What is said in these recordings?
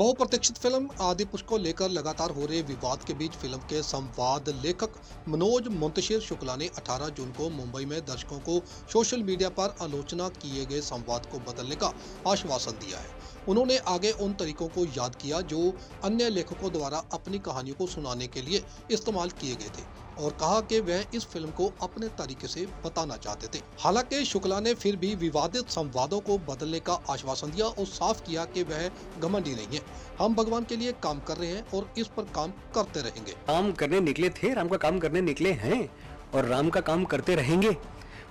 बहुप्रतीक्षित फिल्म आदि पुरुष को लेकर लगातार हो रहे विवाद के बीच फिल्म के संवाद लेखक मनोज मुंतशिर शुक्ला ने 18 जून को मुंबई में दर्शकों को सोशल मीडिया पर आलोचना किए गए संवाद को बदलने का आश्वासन दिया है। उन्होंने आगे उन तरीकों को याद किया जो अन्य लेखकों द्वारा अपनी कहानियों को सुनाने के लिए इस्तेमाल किए गए थे और कहा कि वह इस फिल्म को अपने तरीके से बताना चाहते थे। हालांकि शुक्ला ने फिर भी विवादित संवादों को बदलने का आश्वासन दिया और साफ किया कि वह घमंडी नहीं है। हम भगवान के लिए काम कर रहे हैं और इस पर काम करते रहेंगे। काम करने निकले थे, राम का काम करने निकले हैं और राम का काम करते रहेंगे।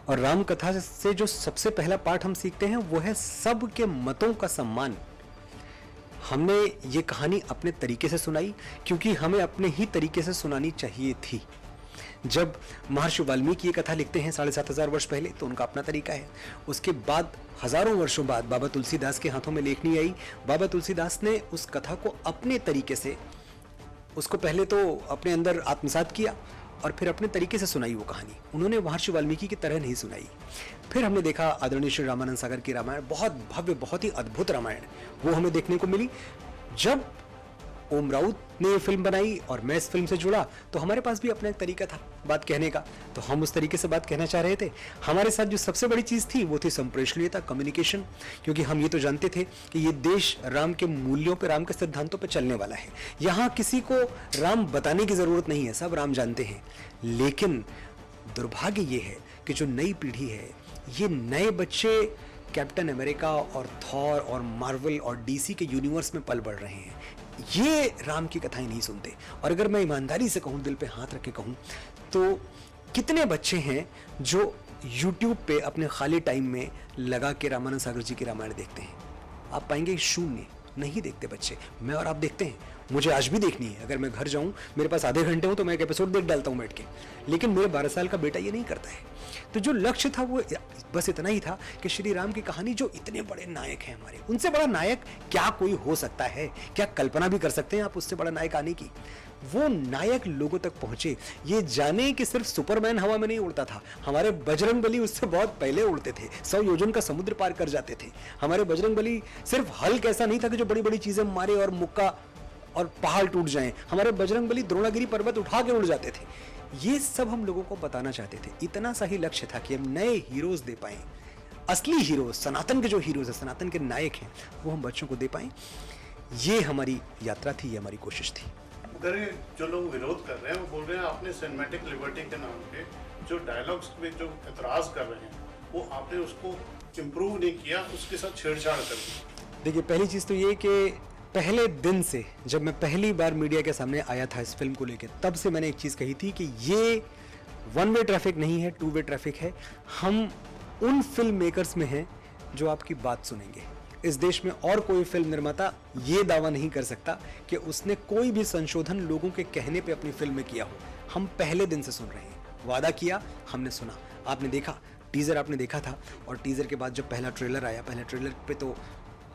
और राम कथा से जो सबसे पहला पाठ हम सीखते हैं वो है सबके मतों का सम्मान। हमने ये कहानी अपने तरीके से सुनाई क्योंकि हमें अपने ही तरीके से सुनानी चाहिए थी। जब महर्षि वाल्मीकि ये कथा लिखते हैं 7,500 वर्ष पहले, तो उनका अपना तरीका है। उसके बाद हजारों वर्षों बाद बाबा तुलसीदास के हाथों में लेखनी आई। बाबा तुलसीदास ने उस कथा को अपने तरीके से, उसको पहले तो अपने अंदर आत्मसात किया और फिर अपने तरीके से सुनाई वो कहानी। उन्होंने महर्षि वाल्मीकि की तरह नहीं सुनाई। फिर हमने देखा आदरणीय श्री रामानंद सागर की रामायण, बहुत भव्य, बहुत ही अद्भुत रामायण वो हमें देखने को मिली। जब ओम राउत ने ये फिल्म बनाई और मैं इस फिल्म से जुड़ा तो हमारे पास भी अपना एक तरीका था बात कहने का, तो हम उस तरीके से बात कहना चाह रहे थे। हमारे साथ जो सबसे बड़ी चीज थी वो थी संप्रेषणीयता, कम्युनिकेशन, क्योंकि हम ये तो जानते थे कि ये देश राम के मूल्यों पे, राम के सिद्धांतों पे चलने वाला है। यहाँ किसी को राम बताने की जरूरत नहीं है, सब राम जानते हैं। लेकिन दुर्भाग्य ये है कि जो नई पीढ़ी है, ये नए बच्चे कैप्टन अमेरिका और थॉर और मार्वल और डीसी के यूनिवर्स में पल बढ़ रहे हैं। ये राम की कथाएं नहीं सुनते। और अगर मैं ईमानदारी से कहूं, दिल पे हाथ रख के कहूं, तो कितने बच्चे हैं जो YouTube पे अपने खाली टाइम में लगा के रामानंद सागर जी की रामायण देखते हैं? आप पाएंगे शून्य, नहीं देखते बच्चे। मैं और आप देखते हैं, मुझे आज भी देखनी है। अगर मैं घर जाऊं, मेरे पास आधे घंटे हो तो मैं एक एपिसोड देख डालता हूं बैठ के। लेकिन मेरे 12 साल का बेटा ये नहीं करता है। तो जो लक्ष्य था वो बस इतना ही था कि श्री राम की कहानी, जो इतने बड़े नायक हैं हमारे, उनसे बड़ा नायक क्या कोई हो सकता है? क्या कल्पना भी कर सकते हैं आप उससे बड़ा नायक आने की? वो नायक लोगों तक पहुंचे, ये जाने कि सिर्फ सुपरमैन हवा में नहीं उड़ता था, हमारे बजरंगबली उससे बहुत पहले उड़ते थे, 100 योजन का समुद्र पार कर जाते थे। हमारे बजरंगबली सिर्फ हल्क ऐसा नहीं था कि जो बड़ी बड़ी चीजें मारे और मुक्का और पहाड़ टूट जाएं। हमारे बजरंगबली द्रोणागिरी पर्वत उठा के उड़ जाते थे। ये सब हम लोगों को बताना चाहते थे। इतना सा ही लक्ष्य था कि हम नए हीरोज दे पाएं, असली हीरोज, सनातन के जो हीरोज है, सनातन के नायक हैं, वो हम बच्चों को दे पाएं। ये हमारी यात्रा थी, ये हमारी कोशिश थी। उधर जो लोग विरोध कर रहे हैं वो बोल रहे हैं आपने सिनेमैटिक लिबर्टी के नाम पे जो डायलॉग्स पे जो एतराज कर रहे हैं वो आपने उसको इम्प्रूव नहीं किया, उसके साथ छेड़छाड़ कर दी। देखिए, पहली चीज़ तो ये कि पहले दिन से जब मैं पहली बार मीडिया के सामने आया था इस फिल्म को लेकर, तब से मैंने एक चीज़ कही थी कि ये 1 वे ट्रैफिक नहीं है, 2 वे ट्रैफिक है। हम उन फिल्म मेकर्स में हैं जो आपकी बात सुनेंगे। इस देश में और कोई फिल्म निर्माता ये दावा नहीं कर सकता कि उसने कोई भी संशोधन लोगों के कहने पे अपनी फिल्म में किया हो। हम पहले दिन से सुन रहे हैं, वादा किया, हमने सुना। आपने देखा, टीजर आपने देखा था, और टीजर के बाद जब पहला ट्रेलर आया, पहले ट्रेलर पे तो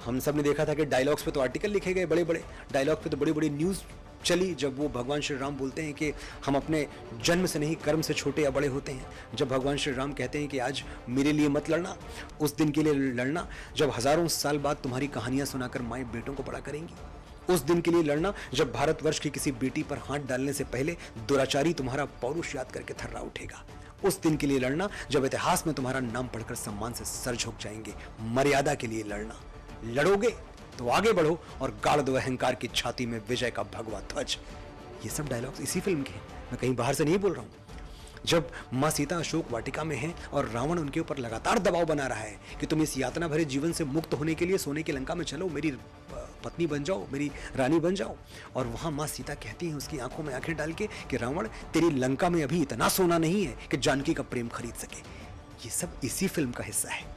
हम सब ने देखा था कि डायलॉग्स पे तो आर्टिकल लिखे गए, बड़े बड़े डायलॉग पे तो बड़ी बड़ी न्यूज़ चली। जब वो भगवान श्री राम बोलते हैं कि हम अपने जन्म से नहीं, कर्म से छोटे या बड़े होते हैं। जब भगवान श्री राम कहते हैं कि आज मेरे लिए मत लड़ना, उस दिन के लिए लड़ना जब हजारों साल बाद तुम्हारी कहानियां सुनाकर माएँ बेटों को बड़ा करेंगी, उस दिन के लिए लड़ना जब भारतवर्ष की किसी बेटी पर हाथ डालने से पहले दुराचारी तुम्हारा पौरुष याद करके थर्रा उठेगा, उस दिन के लिए लड़ना जब इतिहास में तुम्हारा नाम पढ़कर सम्मान से सर झुक जाएंगे, मर्यादा के लिए लड़ना। लड़ोगे तो आगे बढ़ो और गाड़ दो अहंकार की छाती में विजय का भगवा ध्वज। ये सब डायलॉग्स इसी फिल्म के हैं, मैं कहीं बाहर से नहीं बोल रहा हूं। जब माँ सीता अशोक वाटिका में हैं और रावण उनके ऊपर लगातार दबाव बना रहा है कि तुम इस यातना भरे जीवन से मुक्त होने के लिए सोने की लंका में चलो, मेरी पत्नी बन जाओ, मेरी रानी बन जाओ, और वहां माँ सीता कहती हैं उसकी आंखों में आंखें डाल के कि रावण, तेरी लंका में अभी इतना सोना नहीं है कि जानकी का प्रेम खरीद सके। ये सब इसी फिल्म का हिस्सा है,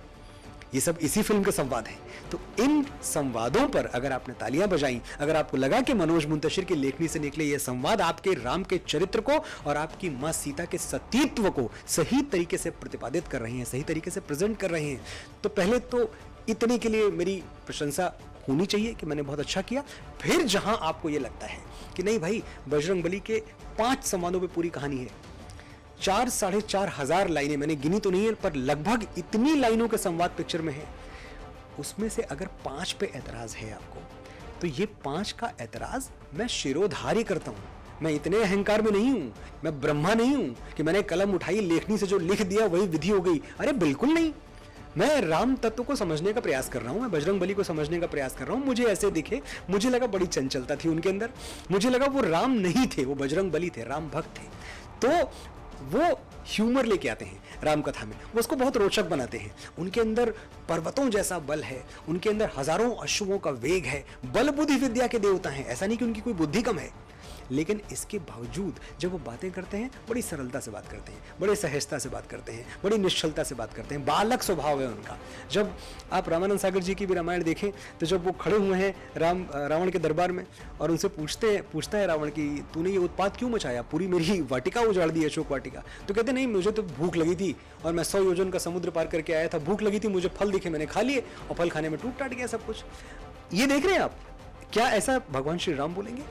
ये सब इसी फिल्म के संवाद हैं। तो इन संवादों पर अगर आपने तालियां बजाई, अगर आपको लगा कि मनोज मुंतशिर की लेखनी से निकले ये संवाद आपके राम के चरित्र को और आपकी मां सीता के सतीत्व को सही तरीके से प्रतिपादित कर रहे हैं, सही तरीके से प्रेजेंट कर रहे हैं, तो पहले तो इतने के लिए मेरी प्रशंसा होनी चाहिए कि मैंने बहुत अच्छा किया। फिर जहां आपको ये लगता है कि नहीं भाई, बजरंगबली के 5 संवादों पे पूरी कहानी है, 4-4.5 हजार लाइनें, मैंने गिनी तो नहीं है पर लगभग इतनी लाइनों के संवाद पिक्चर में है, उसमें से अगर 5 पे एतराज है आपको, तो ये 5 का ऐतराज मैं शिरोधार्य करता हूं। मैं इतने अहंकार में नहीं हूं, मैं ब्रह्मा नहीं हूं कि मैंने कलम उठाई, लेखनी से जो लिख दिया वही विधि हो गई। अरे बिल्कुल नहीं। मैं राम तत्व को समझने का प्रयास कर रहा हूं, मैं बजरंग बली को समझने का प्रयास कर रहा हूं। मुझे ऐसे दिखे, मुझे लगा बड़ी चंचलता थी उनके अंदर, मुझे लगा वो राम नहीं थे, वो बजरंग बली थे, राम भक्त थे। तो वो ह्यूमर लेके आते हैं राम कथा में, वो उसको बहुत रोचक बनाते हैं। उनके अंदर पर्वतों जैसा बल है, उनके अंदर हजारों अश्वों का वेग है, बल बुद्धि विद्या के देवता हैं। ऐसा नहीं कि उनकी कोई बुद्धि कम है, लेकिन इसके बावजूद जब वो बातें करते हैं बड़ी सरलता से बात करते हैं, बड़े सहजता से बात करते हैं, बड़ी निश्चलता से बात करते हैं। बालक स्वभाव है उनका। जब आप रामानंद सागर जी की भी रामायण देखें तो जब वो खड़े हुए हैं रावण के दरबार में और उनसे पूछता है रावण कि तूने ये उत्पात क्यों मचाया, पूरी मेरी वाटिका उजाड़ दी, अशोक वाटिका। तो कहते नहीं, मुझे तो भूख लगी थी और मैं 100 योजन का समुद्र पार करके आया था, भूख लगी थी, मुझे फल दिखे, मैंने खा लिए और फल खाने में टूट टाट गया सब कुछ। ये देख रहे हैं आप, क्या ऐसा भगवान श्री राम बोलेंगे?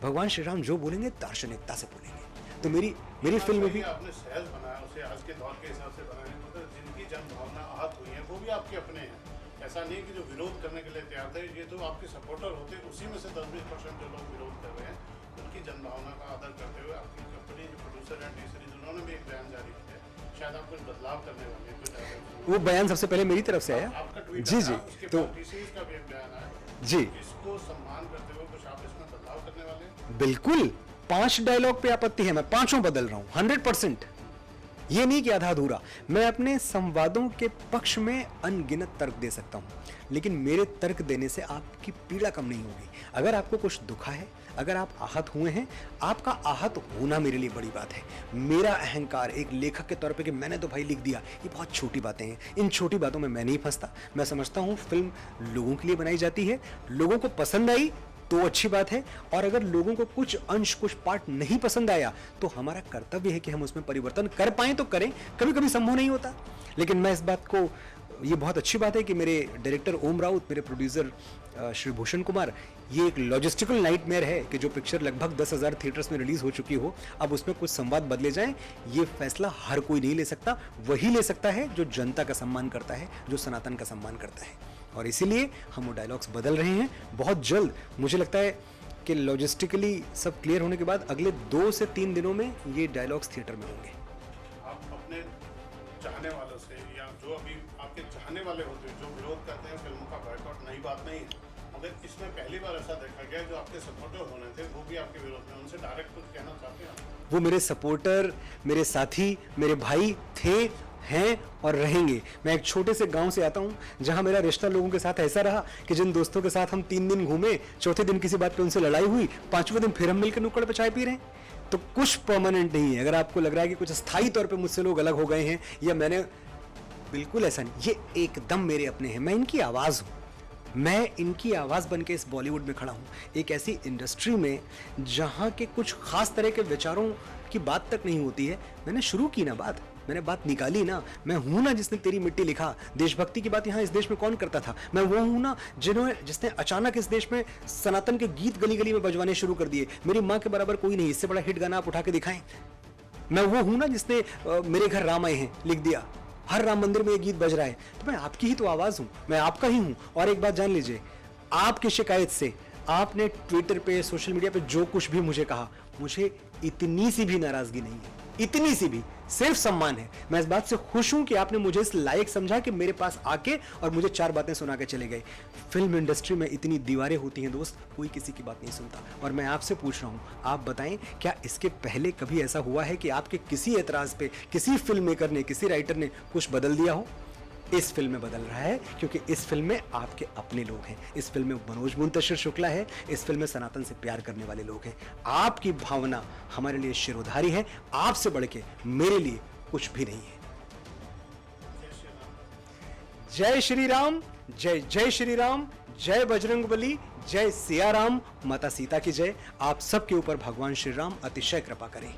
भगवान श्री राम जो बोलेंगे दार्शनिकता से बोलेंगे। तो मेरी फिल्म में भी आपने सहज बनाया, उसे आज के दौर के हिसाब से बनाया, मतलब जिनकी जन भावना आहत हुई है वो भी आपके अपने हैं। ऐसा नहीं कि जो विरोध करने के लिए तैयार थे, ये तो आपके सपोर्टर होते, उसी में से 10-20% जो लोग विरोध कर रहे हैं, उनकी जन भावना का आदर करते हुए आपकी कंपनी जो प्रोड्यूसर है टी सीरीज, उन्होंने भी एक बयान जारी किया है। शायद आप कुछ बदलाव करने वाले हैं, कुछ वो बयान सबसे पहले मेरी तरफ से आया। आपका ट्वीट जी आया, जी, उसके तो बाद टी सीरीज का भी एक बयान आया जी इसको सम्मान करते हुए कुछ आप इसमें बदलाव करने वाले हैं? बिल्कुल। 5 डायलॉग पे आपत्ति है, मैं 5 बदल रहा हूं 100%। ये नहीं कि आधा अधूरा। मैं अपने संवादों के पक्ष में अनगिनत तर्क दे सकता हूं, लेकिन मेरे तर्क देने से आपकी पीड़ा कम नहीं होगी। अगर आपको कुछ दुखा है, अगर आप आहत हुए हैं, आपका आहत होना मेरे लिए बड़ी बात है। मेरा अहंकार एक लेखक के तौर पे कि मैंने तो भाई लिख दिया, ये बहुत छोटी बातें हैं। इन छोटी बातों में मैं नहीं फंसता। मैं समझता हूं फिल्म लोगों के लिए बनाई जाती है, लोगों को पसंद आई तो अच्छी बात है, और अगर लोगों को कुछ अंश, कुछ पार्ट नहीं पसंद आया तो हमारा कर्तव्य है कि हम उसमें परिवर्तन कर पाएं तो करें। कभी कभी संभव नहीं होता, लेकिन मैं इस बात को, ये बहुत अच्छी बात है कि मेरे डायरेक्टर ओम राउत, मेरे प्रोड्यूसर श्री भूषण कुमार, ये एक लॉजिस्टिकल नाइटमेयर है कि जो पिक्चर लगभग 10,000 थिएटर्स में रिलीज हो चुकी हो, अब उसमें कुछ संवाद बदले जाएं। ये फैसला हर कोई नहीं ले सकता, वही ले सकता है जो जनता का सम्मान करता है, जो सनातन का सम्मान करता है। और इसीलिए हम वो डायलॉग्स बदल रहे हैं बहुत जल्द। मुझे लगता है कि लॉजिस्टिकली सब क्लियर होने के बाद अगले 2 से 3 दिनों में ये डायलॉग्स थिएटर में होंगे। आप अपने चाहने वालों से, या जो अभी आपके चाहने वाले होते हैं जो विरोध करते हैं फिल्मों का बॉयकॉट, नई बात नहीं है, मगर इसमें पहली बार ऐसा देखा गया जो आपके सपोर्टर होने थे वो भी आपके विरोध में, उनसे डायरेक्ट कुछ कहना चाहते हैं? वो मेरे सपोर्टर, मेरे साथी, मेरे भाई थे, हैं और रहेंगे। मैं एक छोटे से गांव से आता हूं जहां मेरा रिश्ता लोगों के साथ ऐसा रहा कि जिन दोस्तों के साथ हम 3 दिन घूमे, चौथे दिन किसी बात पे उनसे लड़ाई हुई, 5वें दिन फिर हम मिलकर नुक्कड़ पे चाय पी रहे हैं। तो कुछ परमानेंट नहीं है। अगर आपको लग रहा है कि कुछ स्थायी तौर पे मुझसे लोग अलग हो गए हैं या मैंने, बिल्कुल ऐसा नहीं। ये एकदम मेरे अपने हैं, मैं इनकी आवाज हूं, मैं इनकी आवाज बन के इस बॉलीवुड में खड़ा हूं, एक ऐसी इंडस्ट्री में जहां के कुछ खास तरह के विचारों की बात तक नहीं होती है। मैंने शुरू की ना बात, मैंने बात निकाली ना। मैं हूं ना जिसने तेरी मिट्टी लिखा। देशभक्ति की बात यहाँ इस देश में कौन करता था? मैं वो हूं ना जिसने अचानक इस देश में सनातन के गीत गली गली में बजवाने शुरू कर दिए। मेरी माँ के बराबर कोई नहीं, इससे बड़ा हिट गाना आप उठा के दिखाएं। मैं वो हूं ना जिसने मेरे घर राम आए हैं लिख दिया, हर राम मंदिर में ये गीत बज रहा है। तो मैं आपकी ही तो आवाज हूं, मैं आपका ही हूं। और एक बात जान लीजिए, आपकी शिकायत से आपने ट्विटर पे, सोशल मीडिया पे जो कुछ भी मुझे कहा, मुझे इतनी सी भी नाराजगी नहीं है, इतनी सी भी, सिर्फ सम्मान है। मैं इस बात से खुश हूं कि आपने मुझे इस लायक समझा कि मेरे पास आके और मुझे 4 बातें सुना के चले गए। फिल्म इंडस्ट्री में इतनी दीवारें होती हैं दोस्त, कोई किसी की बात नहीं सुनता। और मैं आपसे पूछ रहा हूं, आप बताएं, क्या इसके पहले कभी ऐसा हुआ है कि आपके किसी एतराज पे किसी फिल्म मेकर ने, किसी राइटर ने कुछ बदल दिया हो? इस फिल्म में बदल रहा है, क्योंकि इस फिल्म में आपके अपने लोग हैं। इस फिल्म में मनोज मुंतशिर शुक्ला है, इस फिल्म में सनातन से प्यार करने वाले लोग हैं। आपकी भावना हमारे लिए शिरोधारी है, आपसे बढ़ के मेरे लिए कुछ भी नहीं है। जय श्री राम, जय जय श्री राम, जय बजरंग बली, जय सिया राम, माता सीता की जय। आप सबके ऊपर भगवान श्री राम अतिशय कृपा करें।